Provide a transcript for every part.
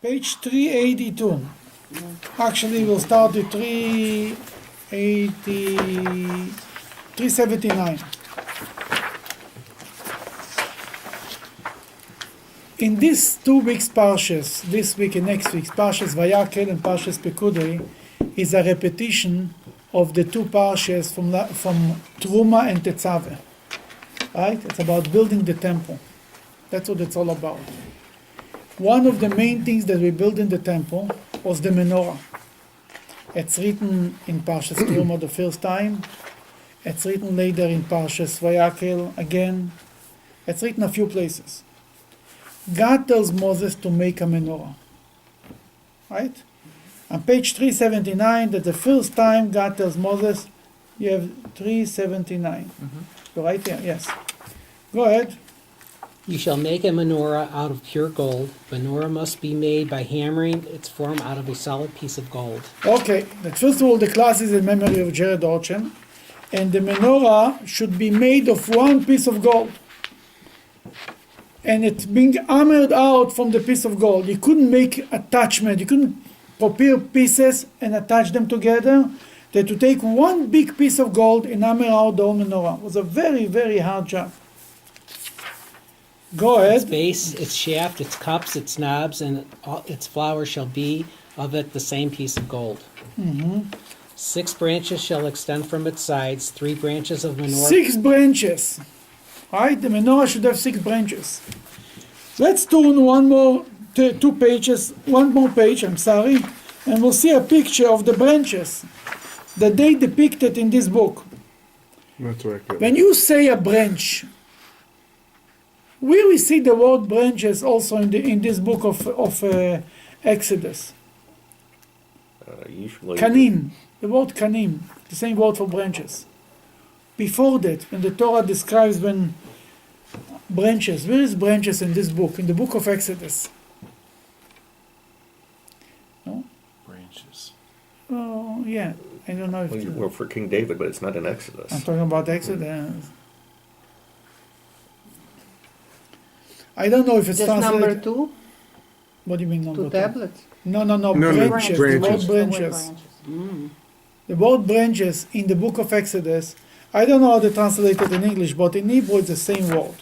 Page 382. Actually, we'll start at 379. In these 2 weeks Parshas, this week and next week's Parshas Vayakel and Parshas Pekudei, is a repetition of the 2 Parshas from Truma and Tetzaveh. Right? It's about building the temple. That's what it's all about. One of the main things that we built in the temple was the menorah. It's written in Parshas Truma the first time. It's written later in Parshas Vayakel again. It's written a few places. God tells Moses to make a menorah. Right? On page 379, that's the first time God tells Moses, you have 379. You're right here, yes. Go ahead. You shall make a menorah out of pure gold. Menorah must be made by hammering its form out of a solid piece of gold. Okay, that first of all, the class is in memory of Jared Orchen, and the menorah should be made of 1 piece of gold. And it's being hammered out from the piece of gold. You couldn't make attachment, you couldn't prepare pieces and attach them together. They had to take 1 big piece of gold and hammer out the whole menorah. It was a very, very hard job. Go ahead. Its base, its shaft, its cups, its knobs, and its flower shall be of it the same piece of gold. 6 branches shall extend from its sides, 3 branches of menorah. 6 branches. Right? The menorah should have 6 branches. Let's turn one more page, and we'll see a picture of the branches that they depicted in this book. That's right. When you say a branch, where we see the word branches also in this book of Exodus. Usually. Kanim, the word kanim, the same word for branches. Before that, when the Torah describes when branches, where is branches in this book, in the book of Exodus? No? Branches. Oh, yeah. I don't know if... Well, for King David, but it's not in Exodus. I'm talking about Exodus. I don't know if it's Just translated... number 2, What do you mean number 2 2? tablets. No, No, branches. The word branches. branches. The word branches in the book of Exodus, I don't know how they translate it in English, but in Hebrew it's the same word.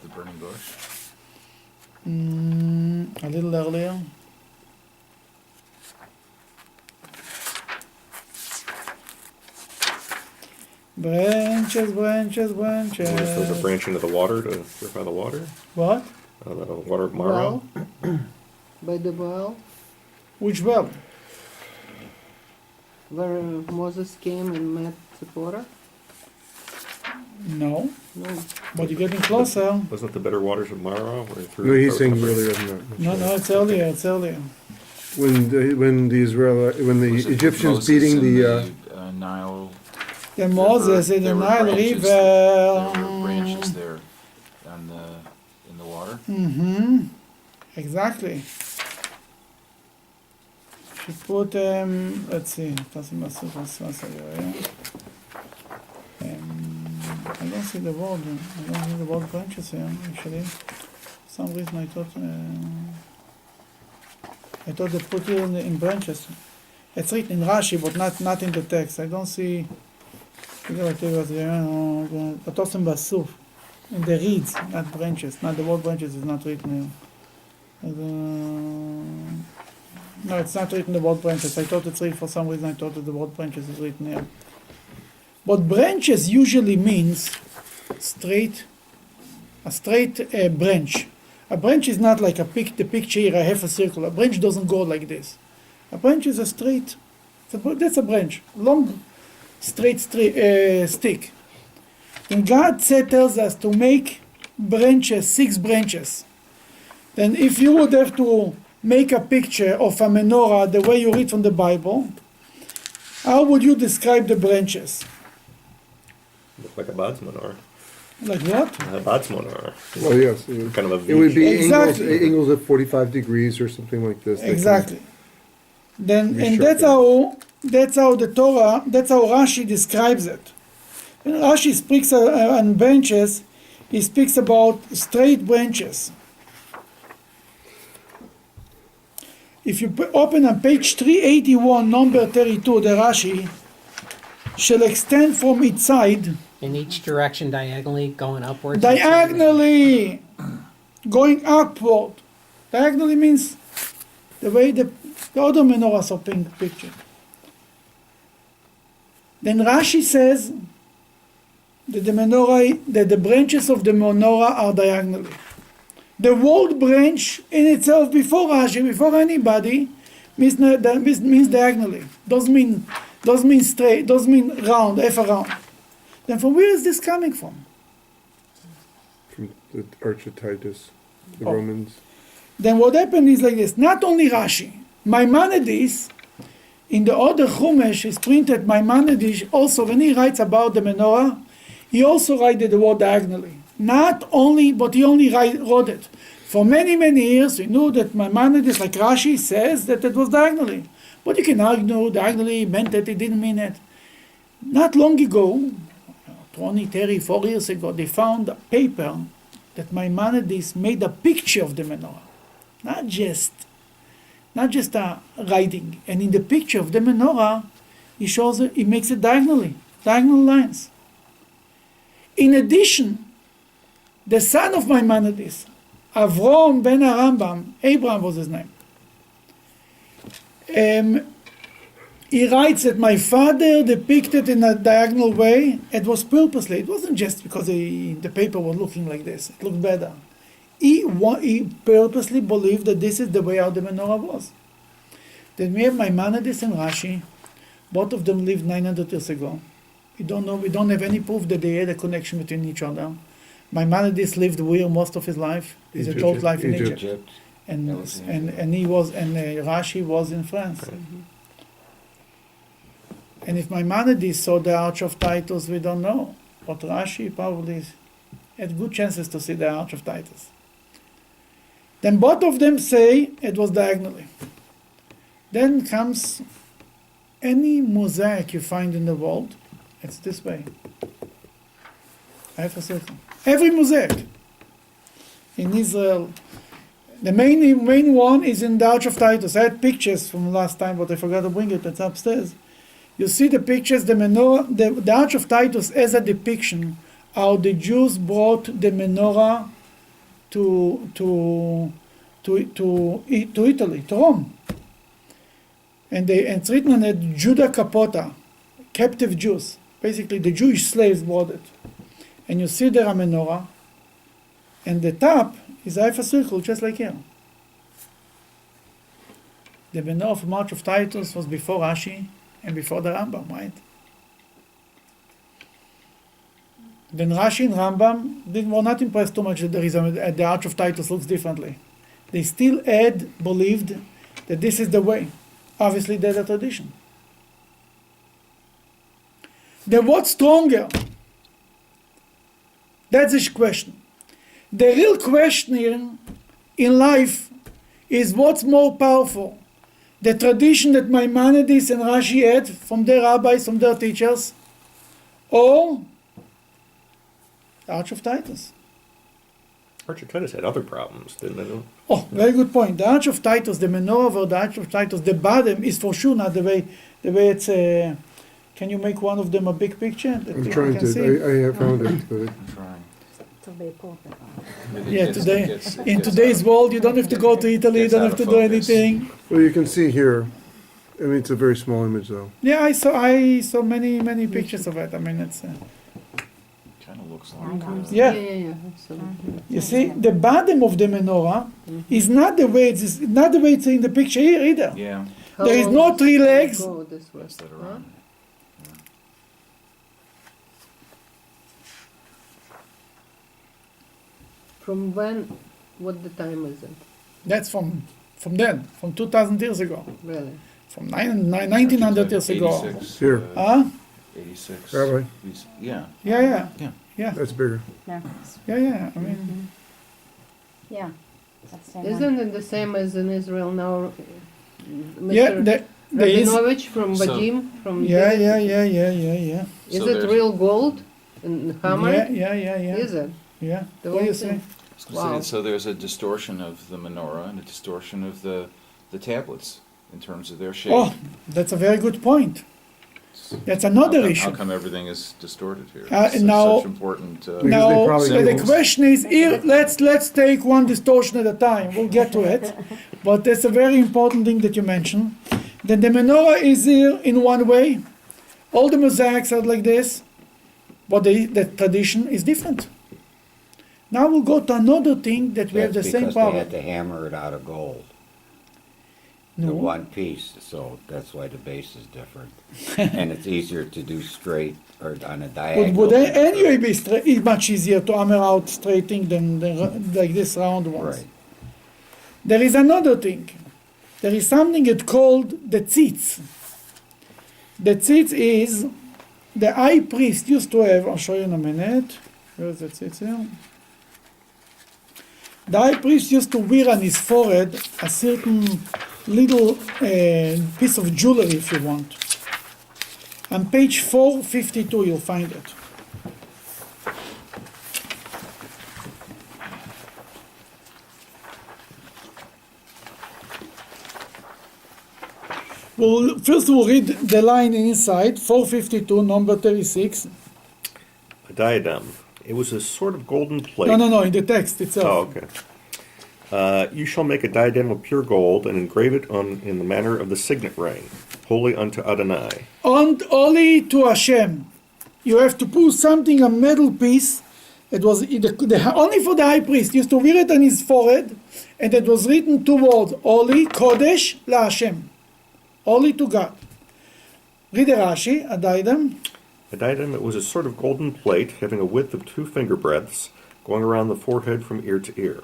The burning bush. A little earlier. Branches. There's a branch into the water to purify the water. What? The water of Mara. Well, by the well, Which well? where Moses came and met Zipporah. No, No, but you're getting closer. Wasn't the bitter waters of Mara? Where through No, he's saying earlier than that. No, it's earlier. When the Egyptians Moses beating in the Nile. The Moses in the there were Nile branches- River. There were branches there in the water. Exactly. She put let's see. I don't see the word. I don't see the word branches here actually. For some reason I thought they put it in branches. It's written in Rashi, but not in the text. I don't see. In the reeds, not branches. Not the word branches is not written here. No, it's not written the word branches. I thought it's written for some reason. I thought that the word branches is written here. But branches usually means a straight branch. A branch is not like the picture here, I have a circle. A branch doesn't go like this. A branch is a straight, that's a branch, long, straight stick. When God tells us to make branches, 6 branches, then if you would have to make a picture of a menorah the way you read from the Bible, how would you describe the branches? Look like a Bad's menorah. Like what? A Bad's menorah. well, yes, Kind of a V it would be shape. Exactly. angles at 45 degrees or something like this. Exactly. Then Be and sure that's how the Torah, that's how Rashi describes it. When Rashi speaks on branches, he speaks about straight branches. if you open on page 381, number 32, the Rashi, shall extend from its side, In each direction diagonally, going upwards. diagonally, going upward. Diagonally means the way the other menorahs are pictured. Then Rashi says that the branches of the menorah are diagonally. The word branch in itself, before Rashi, before anybody, means diagonally. Doesn't mean straight, doesn't mean round, F around. Then from where is this coming from? From the Archetytus, the Oh. Romans. Then what happened is like this. Not only Rashi, Maimonides, in the other Chumash is printed, Maimonides also, when he writes about the menorah, he also writes the word diagonally. Not only, but he only wrote it. For many, many years, we knew that Maimonides, like Rashi, says that it was diagonally. But you can argue diagonally meant it, it didn't mean it. Not long ago, 20, 30, 40 years ago, they found a paper that Maimonides made a picture of the menorah. Not just a writing. And in the picture of the menorah, he makes it diagonal lines. In addition, the son of Maimonides, Avrom ben Arambam, Abraham was his name, he writes that my father depicted in a diagonal way. It was purposely. It wasn't just because the paper was looking like this. It looked better. He purposely believed that this is the way how the menorah was. Then we have Maimonides and Rashi. Both of them lived 900 years ago. We don't have any proof that they had a connection between each other. Maimonides lived where most of his life? His Egypt. adult life in Egypt. Egypt. That was in And Rashi was in France. And if Maimonides saw the Arch of Titus, we don't know. But Rashi probably had good chances to see the Arch of Titus. Then both of them say it was diagonally. Then comes any mosaic you find in the world, it's this way. Half a circle. Every mosaic. In Israel, the main one is in the Arch of Titus. I had pictures from last time, but I forgot to bring it. It's upstairs. You see the pictures, the menorah, the Arch of Titus as a depiction how the Jews brought the menorah to Italy, to Rome. And it's written at Judah Capota, captive Jews. Basically, the Jewish slaves brought it. And you see there a menorah, and the top is half a circle, just like here. The menorah from Arch of Titus was before Rashi and before the Rambam, right? Then Rashi and Rambam were not impressed too much that the Arch of Titus looks differently. They still believed that this is the way. Obviously, they're the tradition. Then what's stronger? That's the question. The real question here in life is what's more powerful? The tradition that Maimonides and Rashi had from their rabbis, from their teachers, or the Arch of Titus? Arch of Titus had other problems, didn't it? Oh, very good point. The Arch of Titus, the menorah of the Arch of Titus, the bottom is for sure not the way it's. Can you make one of them a big picture that I'm people trying can see? to. I have found it, but I'm trying. But it Yeah, gets- today, it gets- it in gets today's out- world, you don't have to go to Italy, you Gets don't out have to of do focus. anything. well, you can see here. I mean, it's a very small image, though. Yeah, I saw many pictures of it. I mean, it's. Kind of looks like. Yeah. Yeah, absolutely. You see, the bottom of the menorah is not the way it's in the picture here either. Yeah, How There is long no does three it legs. Go this way? pass that Huh? around. From when? What the time is it? That's from then, from 2,000 years ago, Really? from 1900 years ago. 86, Here. Huh? 86. Rabbi. Yeah. Yeah. That's bigger. I mean, Yeah. That's the same one. Isn't it the same as in Israel now? yeah, Mr. there is. Rabinovich from So- Vadim? From Yeah. Is So it there's- real gold in hammer? Yeah. Is it? Yeah. The What do whole you say? thing? Wow. So there's a distortion of the menorah and a distortion of the the tablets in terms of their shape? Oh, that's a very good point. That's another How issue. come everything is distorted here? Now- Such important. Because they Now, probably the use- question is, here, let's take one distortion at a time. We'll get to it. But that's a very important thing that you mentioned. Then the menorah is here in one way. All the mosaics are like this, but the tradition is different. Now we'll go to another thing that we have the That's same because they problem. had to hammer it out of gold. No. The one piece, so that's why the base is different. And it's easier to do straight or on a diagonal. Would anyway be it's much easier to hammer out straight thing than like this round ones. Right. There is another thing. There is something it's called the tzitz. The tzitz is the high priest used to have. I'll show you in a minute. Where's the tzitz here? The high priest used to wear on his forehead a certain little piece of jewelry, if you want. On page 452, you'll find it. Well, first we'll read the line inside, 452, number 36. A diadem. It was a sort of golden plate. No, in the text itself. Oh, okay. You shall make a diadem of pure gold and engrave it in the manner of the signet ring, holy unto Adonai. And only to Hashem. You have to put something, a metal piece. It was only for the high priest. He used to wear it on his forehead, and it was written two words: Holy Kodesh La Hashem, holy to God. Read the Rashi, a diadem. A diadem, it was a sort of golden plate having a width of 2 finger breadths, going around the forehead from ear to ear.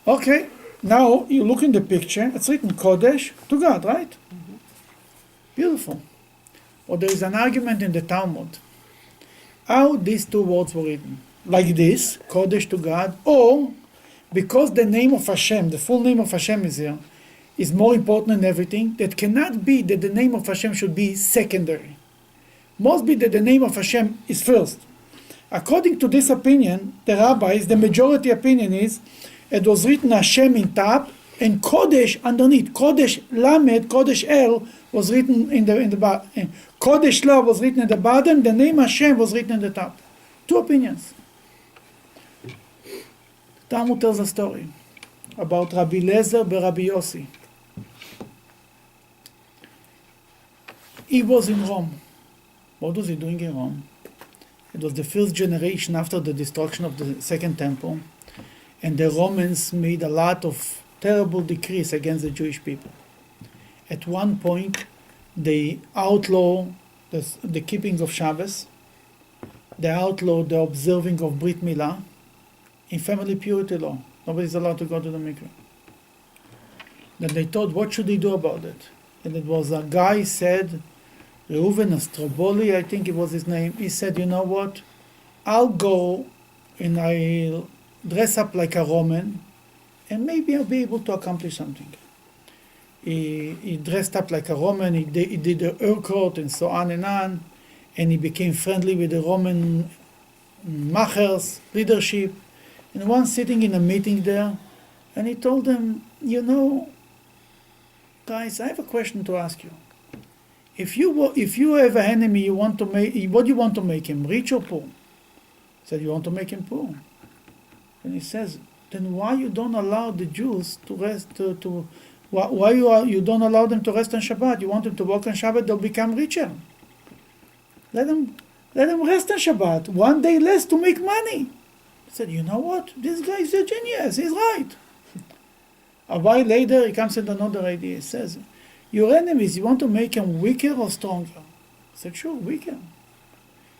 Okay, now you look in the picture. It's written Kodesh to God, right? Mm-hmm. Beautiful. Well, there is an argument in the Talmud how these two words were written. Like this, Kodesh to God, or because the name of Hashem, the full name of Hashem is here, is more important than everything, that cannot be that the name of Hashem should be secondary. Must be that the name of Hashem is first. According to this opinion, the rabbis, the majority opinion is, it was written Hashem in top and Kodesh underneath. Kodesh Lamed, Kodesh El was written in the bottom. Kodesh La was written at the bottom. The name Hashem was written at the top. Two opinions. Talmud tells a story about Rabbi Lezer and Rabbi Yossi. He was in Rome. What was he doing in Rome? It was the first generation after the destruction of the Second Temple, and the Romans made a lot of terrible decrees against the Jewish people. At one point, they outlawed the keeping of Shabbos, they outlawed the observing of Brit Milah, in family purity law. Nobody's allowed to go to the mikveh. Then they thought, what should they do about it? And it was a guy said, Reuven Astroboli, I think it was his name. He said, you know what? I'll go and I'll dress up like a Roman, and maybe I'll be able to accomplish something. He dressed up like a Roman, he did the Urkot and so on, and he became friendly with the Roman machers, leadership. And once sitting in a meeting there, and he told them, you know, guys, I have a question to ask you. If you have an enemy, you want to make, what do you want to make him, rich or poor? He said, you want to make him poor. And he says, then why you don't allow the Jews to rest, why you don't allow them to rest on Shabbat? You want them to work on Shabbat, they'll become richer. Let them rest on Shabbat, one day less to make money. He said, you know what? This guy is a genius, he's right. A while later, he comes with another idea. He says, your enemies, you want to make them weaker or stronger? I said, sure, weaker. You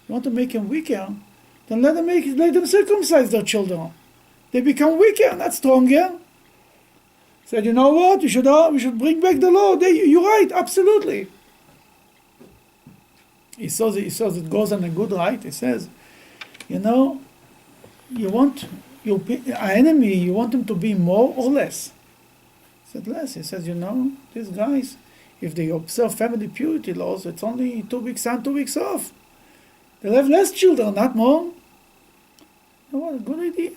want to make them weaker? Then let them circumcise their children. They become weaker, not stronger. Said, you know what? We should bring back the law. You're right, absolutely. He says it goes on a good right. He says, you know, you want an enemy, you want them to be more or less? He said less. He says, you know, these guys, if they observe family purity laws, it's only 2 weeks on, 2 weeks off. They'll have less children, not more. You know what, a good idea.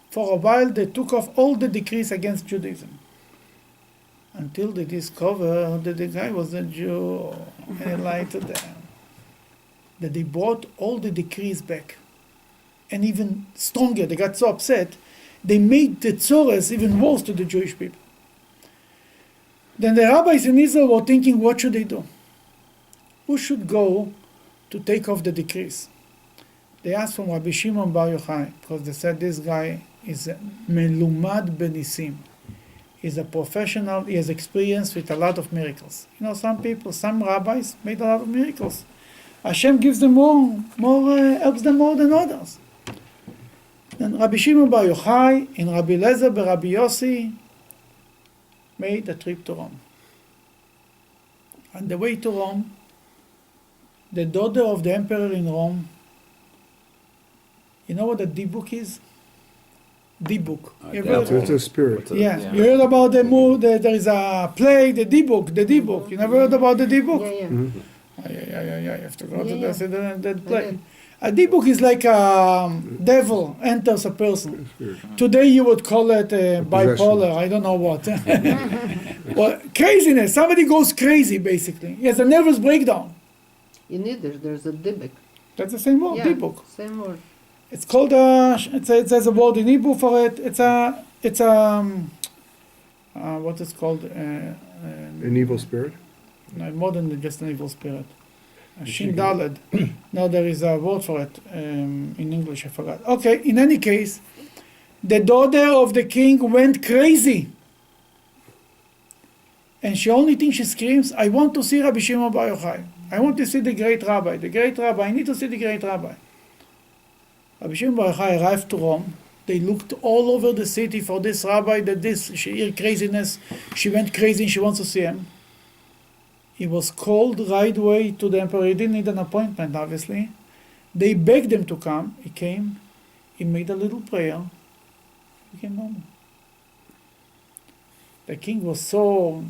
For a while, they took off all the decrees against Judaism. until they discovered that the guy was a Jew and he lied to them. That they brought all the decrees back. And even stronger, they got so upset, they made the Tzores even worse to the Jewish people. Then the rabbis in Israel were thinking, what should they do? Who should go to take off the decrees? They asked from Rabbi Shimon Bar Yochai, because they said this guy is melumad benisim. He's a professional, he has experience with a lot of miracles. You know, some people, some rabbis made a lot of miracles. Hashem gives them helps them more than others. Then Rabbi Shimon Bar Yochai and Rabbi Lezer and Rabbi Yossi made a trip to Rome. On the way to Rome, the daughter of the emperor in Rome, you know what a dibuk is? Dibuk. You ever heard- It's a spirit. yeah. Yeah. You heard about the movie, there is a play, the dibuk. You never heard about the dibuk? Yeah, yeah. Yeah. You have to go to Yeah, that play. did. A dibuk is like a devil enters a person. Today you would call it bipolar, I don't know what. Well, craziness. Somebody goes crazy, basically. He has a nervous breakdown. In Yiddish, there's a dibuk. That's the same word, Yeah, dibuk. same word. It's called it says a word in Hebrew for it. It's what is called An evil spirit? no, more than just an evil spirit. Shin Daled. No, there is a word for it in English. I forgot. Okay. In any case, the daughter of the king went crazy, and she only thing she screams, "I want to see Rabbi Shimon Bar Yochai. I want to see the great rabbi. The great rabbi. I need to see the great rabbi." Rabbi Shimon Bar Yochai arrived to Rome. They looked all over the city for this rabbi, she heard craziness. She went crazy and she wants to see him. He was called right away to the emperor. He didn't need an appointment, obviously. They begged him to come. He came. He made a little prayer. He became normal. The king was so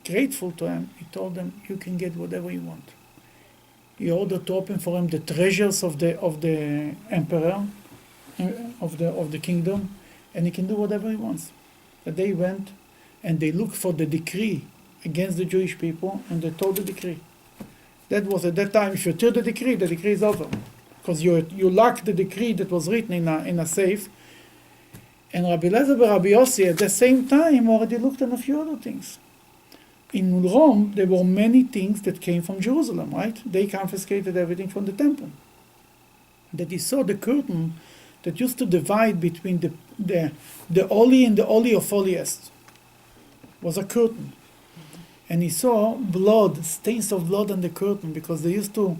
grateful to him. He told them, "You can get whatever you want." He ordered to open for him the treasures of the emperor, of the kingdom, and he can do whatever he wants. But they went and they looked for the decree against the Jewish people, and they told the decree. That was at that time. If you tear the decree is over, because you lock the decree that was written in a safe. And Rabbi Lezer and Rabbi Yossi at the same time already looked at a few other things. In Rome, there were many things that came from Jerusalem, right? They confiscated everything from the temple. That he saw the curtain that used to divide between the Holy and the Holy of Holiest was a curtain. And he saw blood, stains of blood on the curtain, because they used to,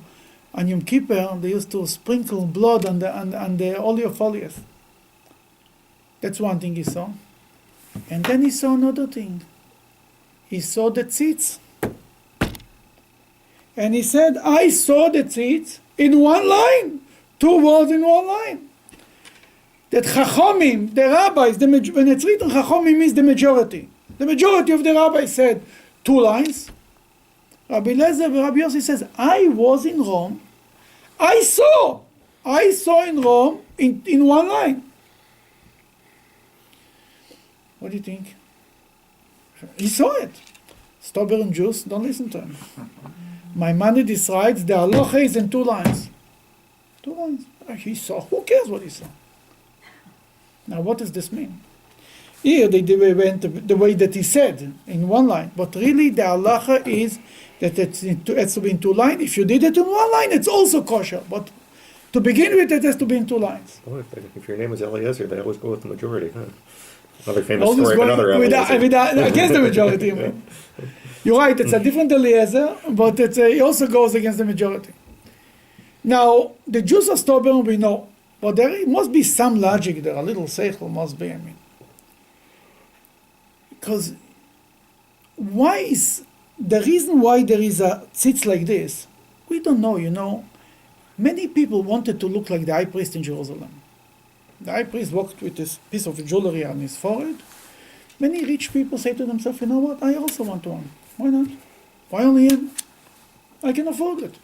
on Yom Kippur, they used to sprinkle blood on the Holy of Holiest. That's one thing he saw. And then he saw another thing. He saw the tzitz. And he said, "I saw the tzitz in one line. 2 words in one line." That Chachomim, the rabbis, when it's written Chachomim means the majority. The majority of the rabbis said 2 lines. Rabbi Lezer and Rabbi Yossi says, "I was in Rome. I saw in Rome in 1 line." What do you think? He saw it. Stubborn Jews, don't listen to him. Maimonides writes, the halacha is in 2 lines. 2 lines. He saw. Who cares what he saw? Now, what does this mean? Here, they went the way that he said, in 1 line. But really, the halacha is that it has to be in 2 lines. If you did it in 1 line, it's also kosher. But to begin with, it has to be in 2 lines. Oh, if your name is Eliezer, they always go with the majority, huh? Another famous Always story of going another Eliezer. against the majority. You're right, it's a different Eliezer, but he also goes against the majority. Now, the Jews are stubborn, we know, but there must be some logic there, a little seichel must be, Because why is the reason why there is a tzitz like this? We don't know, Many people wanted to look like the high priest in Jerusalem. The high priest walked with this piece of jewelry on his forehead. Many rich people say to themselves, "You know what? I also want one. Why not? Why only him? I can afford it."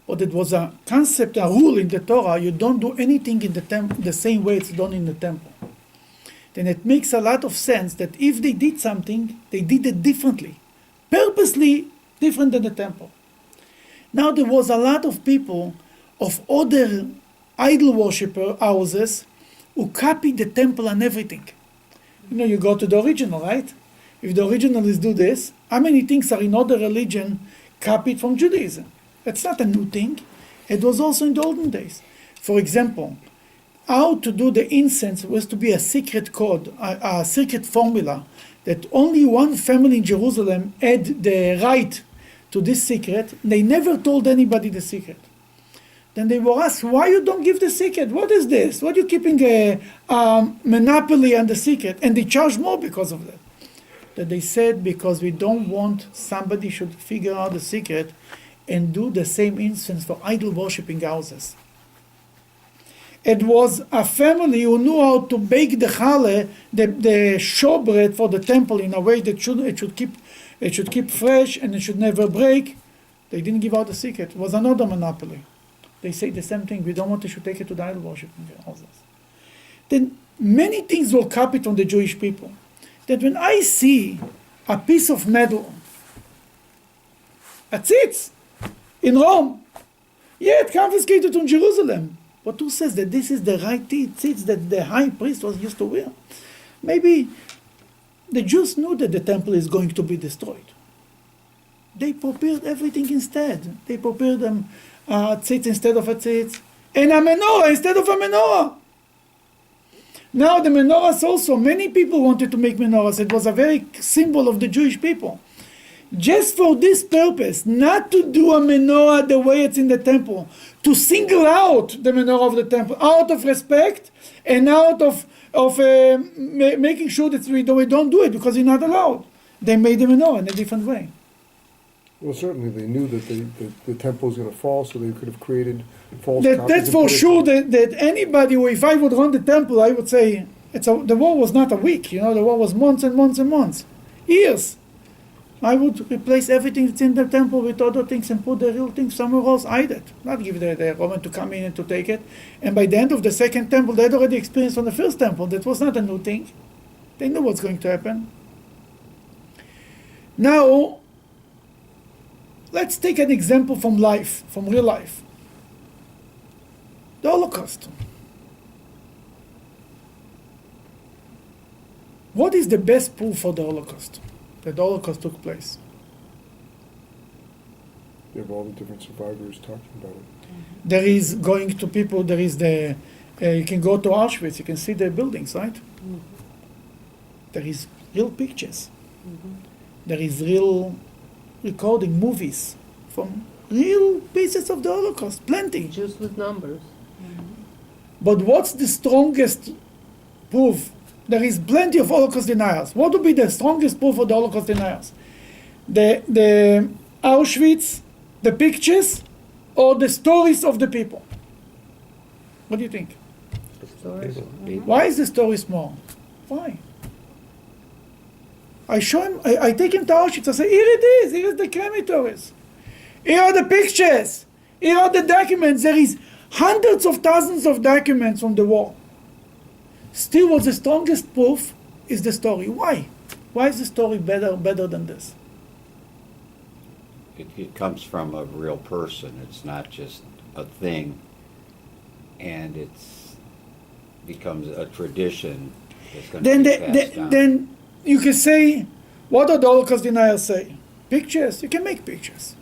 But it was a concept, a rule in the Torah. You don't do anything in the same way it's done in the temple. then it makes a lot of sense that if they did something, they did it differently, purposely different than the temple. Now there was a lot of people of other idol worshiper houses who copied the temple and everything. You know, you go to the original, right? If the originalists do this, how many things are in other religion copied from Judaism? That's not a new thing. It was also in the olden days. For example, how to do the incense was to be a secret code, a secret formula that only one family in Jerusalem had the right to this secret. They never told anybody the secret. Then they were asked, why you don't give the secret? What is this? What are you keeping a monopoly on the secret? And they charged more because of that. That they said, because we don't want somebody should figure out the secret and do the same incense for idol worshipping houses. It was a family who knew how to bake the challah, the showbread for the temple in a way that it should keep fresh and it should never break. They didn't give out the secret. It was another monopoly. They say the same thing. We don't want you to take it to the idol worshipping houses. Then many things were copied from the Jewish people. That when I see a piece of metal, a tzitz, in Rome, it confiscated from Jerusalem. But who says that this is the right tzitz that the high priest was used to wear? Maybe the Jews knew that the temple is going to be destroyed. They prepared everything instead. They prepared a tzitz instead of a tzitz, and a menorah instead of a menorah. Now the menorahs also, many people wanted to make menorahs. It was a very symbol of the Jewish people. Just for this purpose, not to do a menorah the way it's in the temple, to single out the menorah of the temple, out of respect and out of making sure that we don't do it because you're not allowed. They made the menorah in a different way. Well, certainly they knew that the temple was going to fall, so they could have created false copies. That's and for put it- sure that anybody, if I would run the temple, I would say, the war was not a week, the war was months and months and months, years. I would replace everything that's in the temple with other things and put the real things somewhere else, hide it. Not give the Roman to come in and to take it. And by the end of the second temple, they had already experienced from the first temple. That was not a new thing. They knew what's going to happen. Now, let's take an example from life, from real life. The Holocaust. What is the best proof for the Holocaust? That the Holocaust took place. You have all the different survivors talking about it. There is going to people, there is you can go to Auschwitz, you can see the buildings, right? Mm-hmm. There is real pictures. There is real recording, movies from real pieces of the Holocaust, plenty. Just with numbers. But what's the strongest proof? There is plenty of Holocaust deniers. What would be the strongest proof of the Holocaust deniers? The Auschwitz, the pictures, or the stories of the people? What do you think? Stories. Why is the story small? Why? I show him, I take him to Auschwitz, I say, here it is, here is the crematories. Here are the pictures. Here are the documents. There is hundreds of thousands of documents from the war. Still, what's the strongest proof is the story. Why? Why is the story better than this? It comes from a real person. It's not just a thing, and it's becomes a tradition that's going to be passed down. Then you can say, what do the Holocaust deniers say? Pictures. You can make pictures.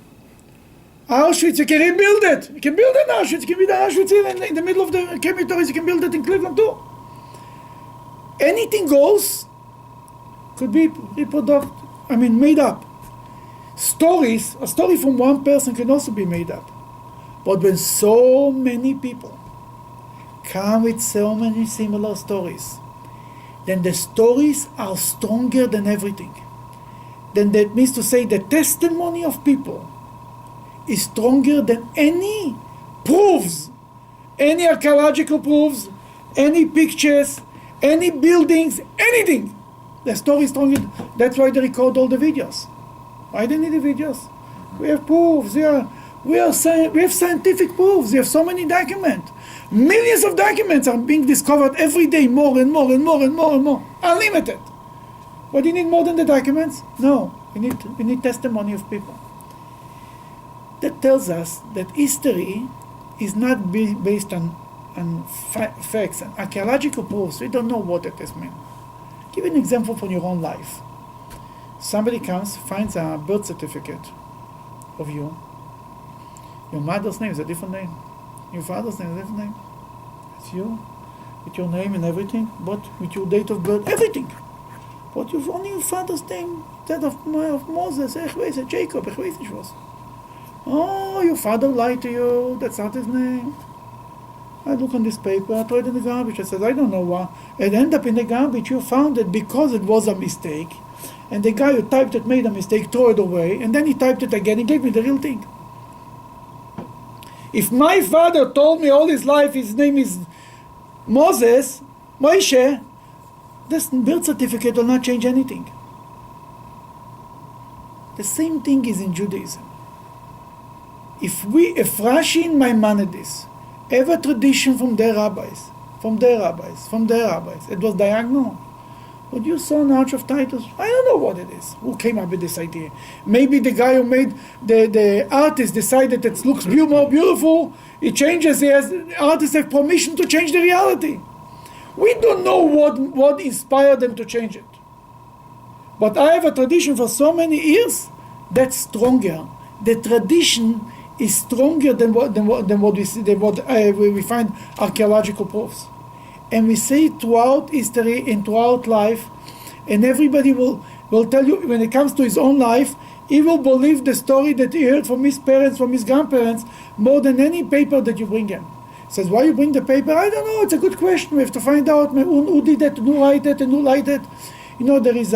Auschwitz, you can rebuild it. You can build an Auschwitz. You can build an Auschwitz in the middle of the crematories. You can build it in Cleveland too. Anything goes. Could be made up. Stories, a story from one person can also be made up. But when so many people come with so many similar stories, then the stories are stronger than everything. Then that means to say the testimony of people is stronger than any proofs, any archaeological proofs, any pictures, any buildings, anything. The story is stronger. That's why they record all the videos. Why do they need the videos? We have proofs, yeah. We have scientific proofs. We have so many documents. Millions of documents are being discovered every day, more and more and more and more and more. Unlimited. What do you need more than the documents? No. We need testimony of people. That tells us that history is not based on facts and archaeological proofs. We don't know what it is mean. Give an example from your own life. Somebody comes, finds a birth certificate of you. Your mother's name is a different name. Your father's name is a different name. It's you, with your name and everything, but with your date of birth, everything. But you've only your father's name, that of Moses, Jacob, Oh, your father lied to you, that's not his name. I look on this paper, I throw it in the garbage. I said, I don't know why. It ended up in the garbage. You found it because it was a mistake. And the guy who typed it made a mistake, threw it away, and then he typed it again, he gave me the real thing. If my father told me all his life his name is Moses, Moshe, this birth certificate will not change anything. The same thing is in Judaism. If Rashi and Maimonides have a tradition from their rabbis, it was diagonal. What you saw in Arch of Titus, I don't know what it is. Who came up with this idea? Maybe the guy who made the artist decided it looks more beautiful. He changes. Artists have permission to change the reality. We don't know what inspired them to change it. But I have a tradition for so many years that's stronger. The tradition is stronger than what we find archaeological proofs. And we say throughout history and throughout life, and everybody will tell you when it comes to his own life, he will believe the story that he heard from his parents, from his grandparents, more than any paper that you bring him. He says, why you bring the paper? I don't know, it's a good question. We have to find out who did that, who wrote it, and who liked it. You know, there is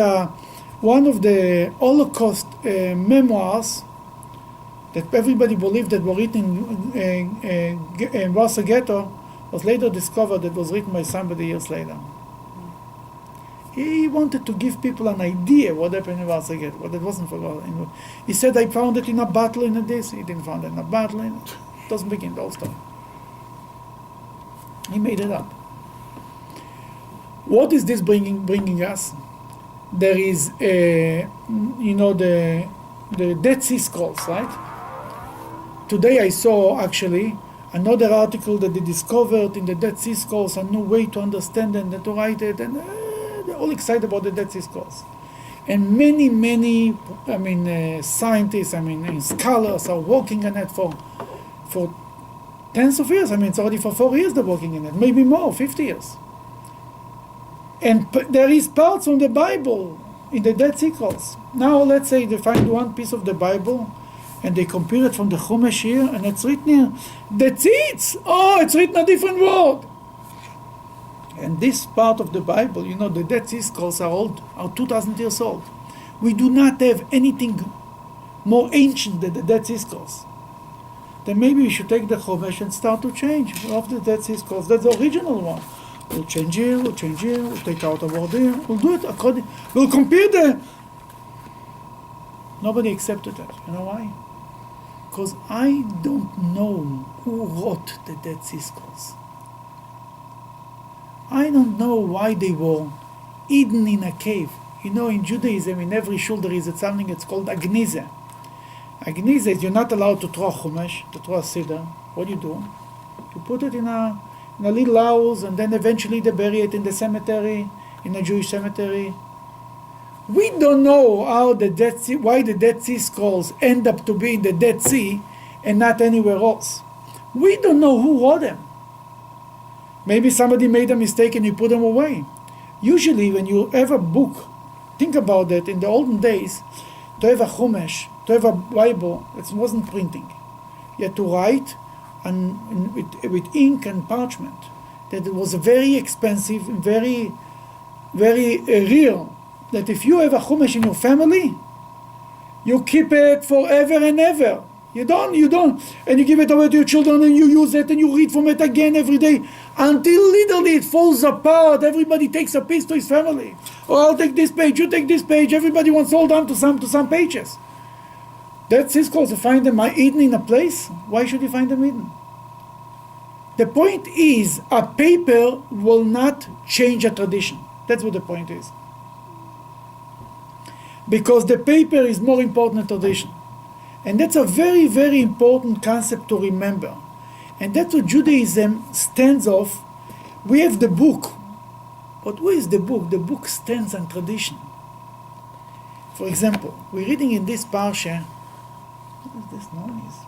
one of the Holocaust memoirs that everybody believed that were written in Warsaw Ghetto, was later discovered that was written by somebody years later. He wanted to give people an idea what happened in Warsaw Ghetto, but it wasn't for Warsaw. He said, I found it in a battle in this. He didn't find it in a battle. It doesn't begin the whole story. He made it up. What is this bringing us? There is, the Dead Sea Scrolls, right? Today I saw actually another article that they discovered in the Dead Sea Scrolls, a new way to understand it and to write it, and they're all excited about the Dead Sea Scrolls. And many, scientists, scholars are working on it for tens of years. It's already for 4 years they're working on it, maybe more, 50 years. And there is parts from the Bible in the Dead Sea Scrolls. Now let's say they find one piece of the Bible, and they compare it from the Chumash here, and it's written here, the tzitz! Oh, it's written a different word! And this part of the Bible, the Dead Sea Scrolls are 2,000 years old. We do not have anything more ancient than the Dead Sea Scrolls. Then maybe we should take the Chumash and start to change of the Dead Sea Scrolls. That's the original one. We'll change here, we'll take out a word here, we'll do it according, we'll compare Nobody accepted it. You know why? Because I don't know who wrote the Dead Sea Scrolls. I don't know why they were hidden in a cave. In Judaism, in every shul there is something it's called agniza. Agniza is you're not allowed to throw chumash, to throw a siddur. What do? You put it in a little house, and then eventually they bury it in the cemetery, in a Jewish cemetery. We don't know why the Dead Sea Scrolls end up to be in the Dead Sea and not anywhere else. We don't know who wrote them. Maybe somebody made a mistake and you put them away. Usually when you have a book, think about it, in the olden days, to have a Chumash, to have a Bible, it wasn't printing. You had to write with ink and parchment. That it was very expensive and very, very real. That if you have a Chumash in your family, you keep it forever and ever. You don't. And you give it away to your children and you use it and you read from it again every day until literally it falls apart. Everybody takes a piece to his family. Or I'll take this page, you take this page. Everybody wants to hold on to some pages. That's his cause to find them hidden in a place. Why should you find them hidden? The point is, a paper will not change a tradition. That's what the point is. Because the paper is more important than tradition. And that's a very, very important concept to remember. And that's what Judaism stands off. We have the book. But where is the book? The book stands on tradition. For example, we're reading in this Parsha. What is this noise?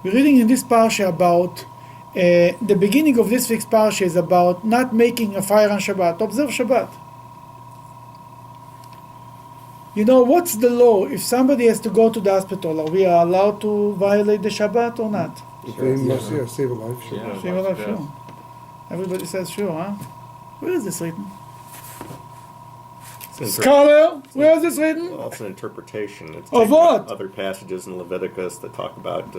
We're reading in this Parsha about the beginning of this week's Parsha is about not making a fire on Shabbat. Observe Shabbat. You know, what's the law? If somebody has to go to the hospital, are we allowed to violate the Shabbat or not? If they must, yeah, save a life, sure. Yeah. Save a life, Yeah. sure. Everybody says sure, huh? Where is this written? It's an Scholar, where is this written? Well, it's an interpretation. It's Of taken what? Other passages in Leviticus that talk about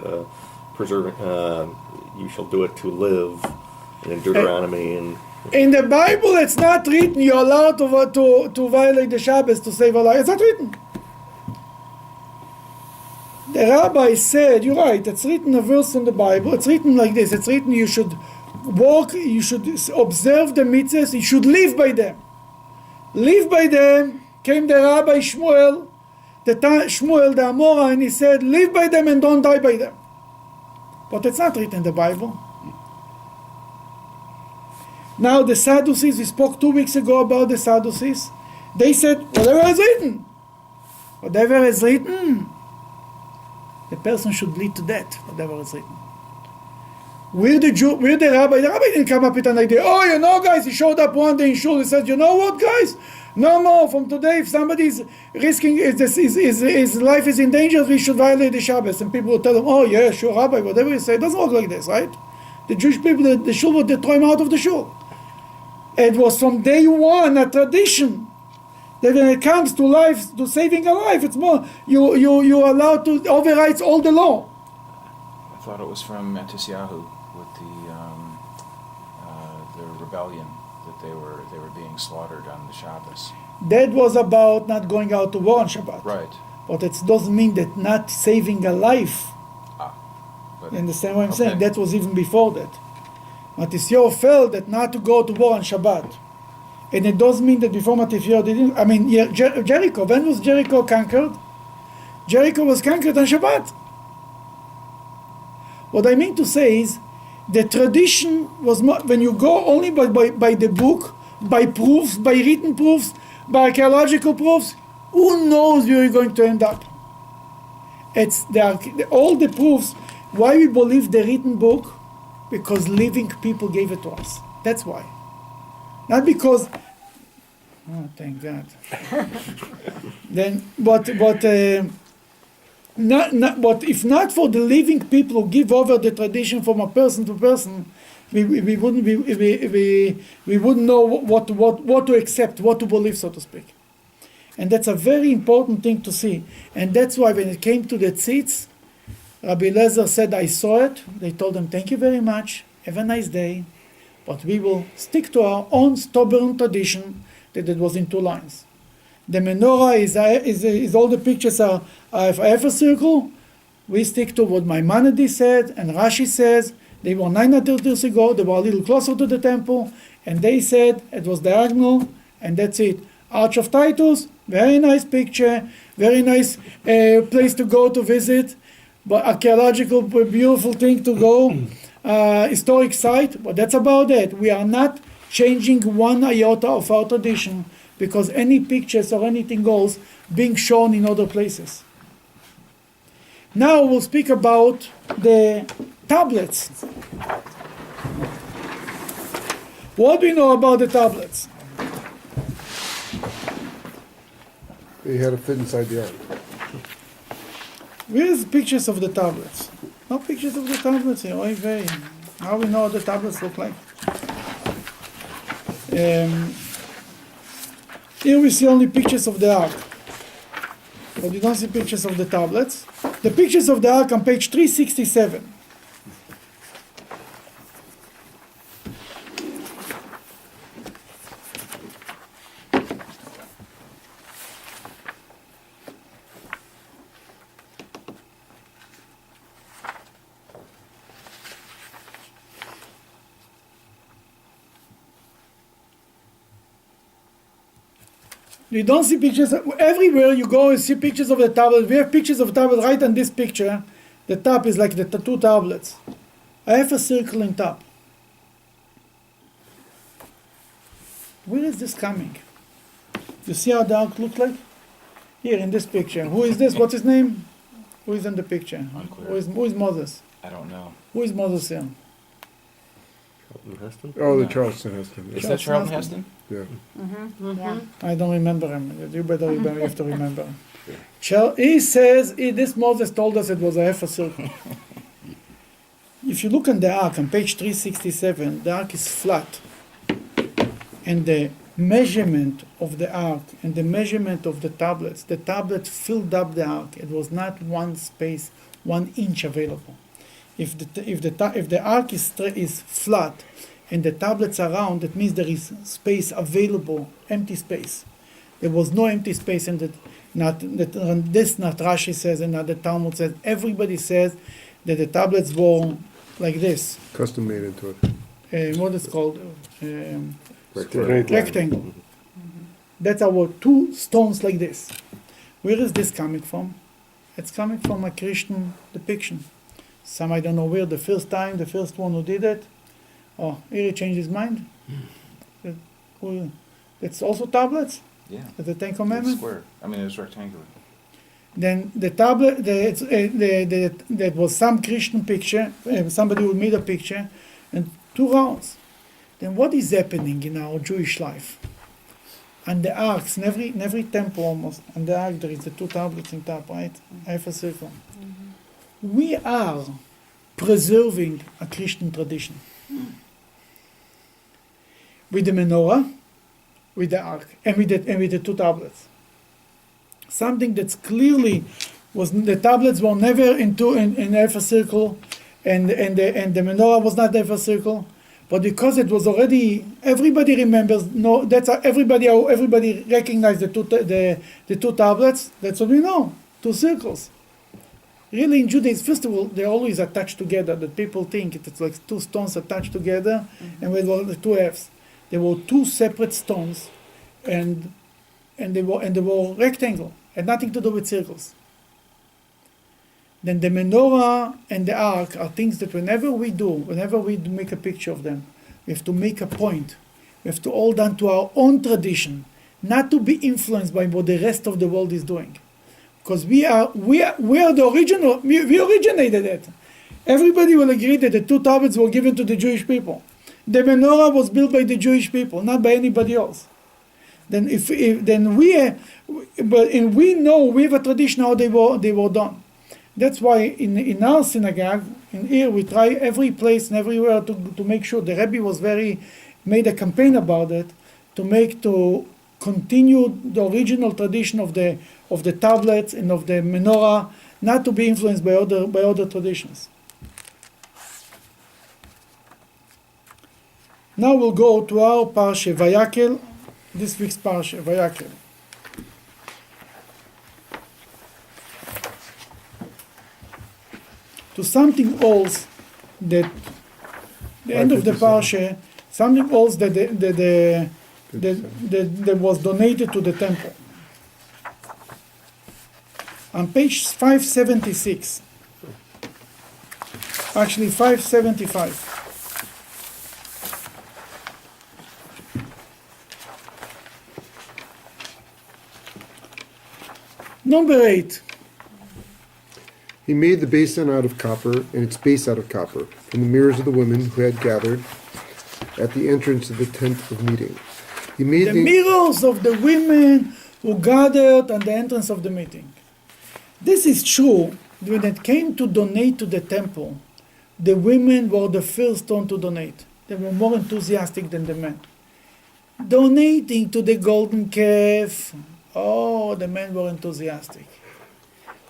preserving. You shall do it to live, and in Deuteronomy and. In the Bible, it's not written you're allowed to violate the Shabbos to save a life. It's not written. The rabbi said, you're right, it's written a verse in the Bible. It's written like this. It's written you should walk, you should observe the mitzvahs, you should live by them. Live by them. Came the Rabbi Shmuel, the Amora, and he said, live by them and don't die by them. But it's not written in the Bible. Now the Sadducees, we spoke 2 weeks ago about the Sadducees. They said, whatever is written. Whatever is written, the person should lead to death, whatever is written. We're the rabbi. The rabbi didn't come up with an idea. Oh, you know, guys, he showed up one day in shul. He said, you know what, guys? No more. From today, if somebody's risking his life is in danger, we should violate the Shabbos. And people will tell him, oh, yeah, sure, rabbi, whatever you say. It doesn't work like this, right? The Jewish people, the shul, would throw him out of the shul. It was from day one a tradition that when it comes to life, to saving a life, it's more, you're allowed to override all the law. I thought it was from Antisyahu with the rebellion that they were being slaughtered on the Shabbos. That was about not going out to war on Shabbat. Right. But it doesn't mean that not saving a life. But, You understand what I'm saying? okay. That was even before that. Matisyahu felt that not to go to war on Shabbat. And it does mean that before Matisyahu didn't. I mean, Jericho. When was Jericho conquered? Jericho was conquered on Shabbat. What I mean to say is, the tradition was not, when you go only by the book, by proofs, by written proofs, by archaeological proofs, who knows where you're going to end up? It's all the proofs. Why we believe the written book? Because living people gave it to us. That's why. Not because. Oh, thank God. Then, but if not for the living people who give over the tradition from a person to person, we wouldn't know what to accept, what to believe, so to speak. And that's a very important thing to see. And that's why when it came to the tzitz, Rabbi Lezer said, I saw it. They told him, thank you very much. Have a nice day. But we will stick to our own stubborn tradition that it was in 2 lines. The menorah is all the pictures are half a circle. We stick to what Maimonides said and Rashi says. They were 900 years ago. They were a little closer to the temple. And they said it was diagonal. And that's it. Arch of Titus, very nice picture. Very nice place to go to visit. But archaeological, beautiful thing to go, historic site, but that's about it. We are not changing one iota of our tradition because any pictures or anything goes being shown in other places. Now we'll speak about the tablets. What do we know about the tablets? They had to fit inside the ark. Here's pictures of the tablets. No pictures of the tablets here. Oy vey. Now we know what the tablets look like. Here we see only pictures of the ark. But you don't see pictures of the tablets. The pictures of the ark on page 367. You don't see pictures everywhere you go. You see pictures of the tablet. We have pictures of tablets right on this picture. The top is like the two tablets. I have a circle in top. Where is this coming? You see how the ark looks like? Here in this picture. Who is this? What's his name? Who is in the picture? Unclear. Who is Moses? I don't know. Who is Moses here? Charlton Heston? Oh, the No. Charleston Heston. Is Yeah. that Charlton Heston? Yeah. Yeah. I don't remember him. You better remember, you have to remember. He says, this Moses told us it was a half a circle. If you look on the ark, on page 367, the ark is flat. And the measurement of the ark and the measurement of the tablets filled up the ark. It was not one space, 1 inch available. If the ark is flat and the tablets are round, that means there is space available, empty space. There was no empty space in not Rashi says and not the Talmud says. Everybody says that the tablets were like this. Custom made into it. What is called? Rectangle. Rectangle. That's our 2 stones like this. Where is this coming from? It's coming from a Christian depiction. Some I don't know where, the first one who did it. Oh, here he changed his mind. It's also tablets? Yeah. The Ten It's Commandments? square. I mean, it's rectangular. Then the tablet, that was some Christian picture, somebody who made a picture, and 2 rounds. Then what is happening in our Jewish life? And the arks, in every temple almost, and the ark there is the 2 tablets in top, right? Half a circle. We are preserving a Christian tradition. With the menorah, with the ark, and with the 2 tablets. Something that's clearly was the tablets were never in half a circle, and the menorah was not half a circle, but because it was already everybody remembers. No, that's how everybody recognized the 2 tablets. That's what we know. 2 circles. Really, in Judaism, first of all, they're always attached together. That people think it's like 2 stones attached together, and with the 2 halves. There were 2 separate stones, and they were rectangle. Had nothing to do with circles. Then the menorah and the ark are things that whenever we make a picture of them, we have to make a point. We have to hold on to our own tradition, not to be influenced by what the rest of the world is doing. Because we are the original, we originated it. Everybody will agree that the 2 tablets were given to the Jewish people. The menorah was built by the Jewish people, not by anybody else. Then we know we have a tradition how they were done. That's why in our synagogue in here we try every place and everywhere to make sure the Rebbe made a campaign about it to continue the original tradition of the tablets and of the menorah, not to be influenced by other traditions. Now we'll go to our Parshah Vayakel, this week's Parshah Vayakel. To something else that the end of the Parsha, something else that was donated to the temple. On page 576, actually 575. Number 8. He made the basin out of copper, and its base out of copper, from the mirrors of the women who had gathered at the entrance of the tent of meeting. He made The mirrors of the women who gathered at the entrance of the meeting. This is true. When it came to donate to the temple, the women were the first one to donate. They were more enthusiastic than the men. Donating to the golden calf, the men were enthusiastic.